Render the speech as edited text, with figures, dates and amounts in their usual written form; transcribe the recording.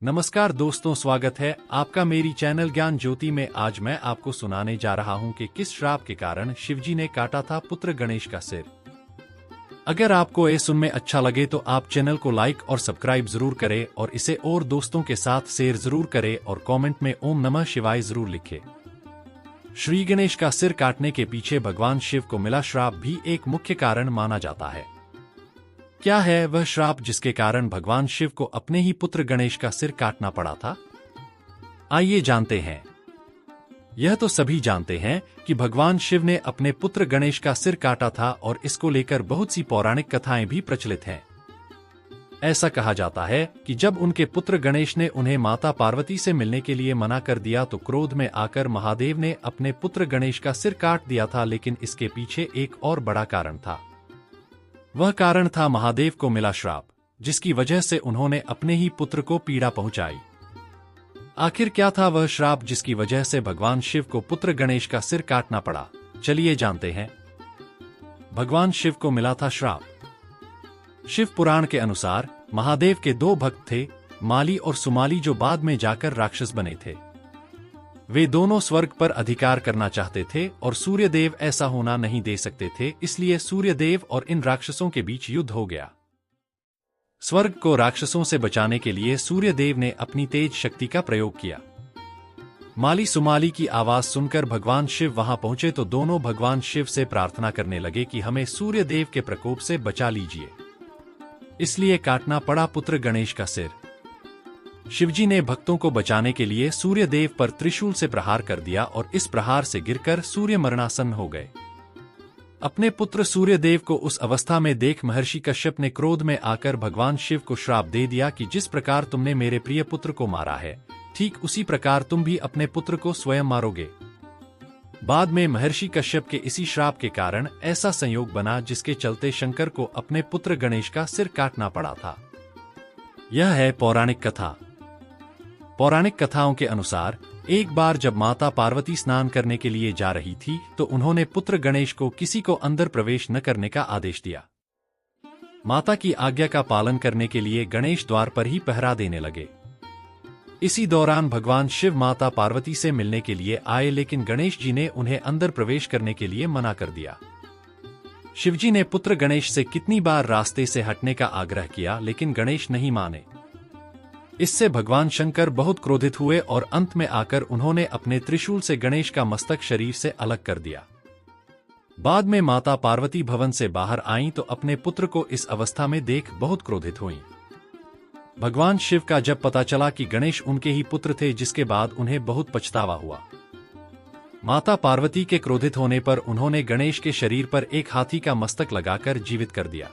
नमस्कार दोस्तों, स्वागत है आपका मेरी चैनल ज्ञान ज्योति में। आज मैं आपको सुनाने जा रहा हूं कि किस श्राप के कारण शिवजी ने काटा था पुत्र गणेश का सिर। अगर आपको ये सुनने अच्छा लगे तो आप चैनल को लाइक और सब्सक्राइब जरूर करें और इसे और दोस्तों के साथ शेयर जरूर करें और कमेंट में ओम नमः शिवाय जरूर लिखें। श्री गणेश का सिर काटने के पीछे भगवान शिव को मिला श्राप भी एक मुख्य कारण माना जाता है। क्या है वह श्राप जिसके कारण भगवान शिव को अपने ही पुत्र गणेश का सिर काटना पड़ा था? आइए जानते हैं। यह तो सभी जानते हैं कि भगवान शिव ने अपने पुत्र गणेश का सिर काटा था और इसको लेकर बहुत सी पौराणिक कथाएं भी प्रचलित हैं। ऐसा कहा जाता है कि जब उनके पुत्र गणेश ने उन्हें माता पार्वती से मिलने के लिए मना कर दिया तो क्रोध में आकर महादेव ने अपने पुत्र गणेश का सिर काट दिया था। लेकिन इसके पीछे एक और बड़ा कारण था। वह कारण था महादेव को मिला श्राप, जिसकी वजह से उन्होंने अपने ही पुत्र को पीड़ा पहुंचाई। आखिर क्या था वह श्राप जिसकी वजह से भगवान शिव को पुत्र गणेश का सिर काटना पड़ा? चलिए जानते हैं। भगवान शिव को मिला था श्राप। शिव पुराण के अनुसार महादेव के दो भक्त थे, माली और सुमाली, जो बाद में जाकर राक्षस बने थे। वे दोनों स्वर्ग पर अधिकार करना चाहते थे और सूर्यदेव ऐसा होना नहीं दे सकते थे, इसलिए सूर्यदेव और इन राक्षसों के बीच युद्ध हो गया। स्वर्ग को राक्षसों से बचाने के लिए सूर्यदेव ने अपनी तेज शक्ति का प्रयोग किया। माली सुमाली की आवाज सुनकर भगवान शिव वहां पहुंचे तो दोनों भगवान शिव से प्रार्थना करने लगे कि हमें सूर्यदेव के प्रकोप से बचा लीजिए। इसलिए काटना पड़ा पुत्र गणेश का सिर। शिवजी ने भक्तों को बचाने के लिए सूर्यदेव पर त्रिशूल से प्रहार कर दिया और इस प्रहार से गिरकर सूर्य मरणासन्न हो गए। अपने पुत्र सूर्यदेव को उस अवस्था में देख महर्षि कश्यप ने क्रोध में आकर भगवान शिव को श्राप दे दिया कि जिस प्रकार तुमने मेरे प्रिय पुत्र को मारा है, ठीक उसी प्रकार तुम भी अपने पुत्र को स्वयं मारोगे। बाद में महर्षि कश्यप के इसी श्राप के कारण ऐसा संयोग बना जिसके चलते शंकर को अपने पुत्र गणेश का सिर काटना पड़ा था। यह है पौराणिक कथा। पौराणिक कथाओं के अनुसार एक बार जब माता पार्वती स्नान करने के लिए जा रही थी तो उन्होंने पुत्र गणेश को किसी को अंदर प्रवेश न करने का आदेश दिया। माता की आज्ञा का पालन करने के लिए गणेश द्वार पर ही पहरा देने लगे। इसी दौरान भगवान शिव माता पार्वती से मिलने के लिए आए, लेकिन गणेश जी ने उन्हें अंदर प्रवेश करने के लिए मना कर दिया। शिवजी ने पुत्र गणेश से कितनी बार रास्ते से हटने का आग्रह किया, लेकिन गणेश नहीं माने। इससे भगवान शंकर बहुत क्रोधित हुए और अंत में आकर उन्होंने अपने त्रिशूल से गणेश का मस्तक शरीर से अलग कर दिया। बाद में माता पार्वती भवन से बाहर आईं तो अपने पुत्र को इस अवस्था में देख बहुत क्रोधित हुईं। भगवान शिव का जब पता चला कि गणेश उनके ही पुत्र थे, जिसके बाद उन्हें बहुत पछतावा हुआ। माता पार्वती के क्रोधित होने पर उन्होंने गणेश के शरीर पर एक हाथी का मस्तक लगाकर जीवित कर दिया।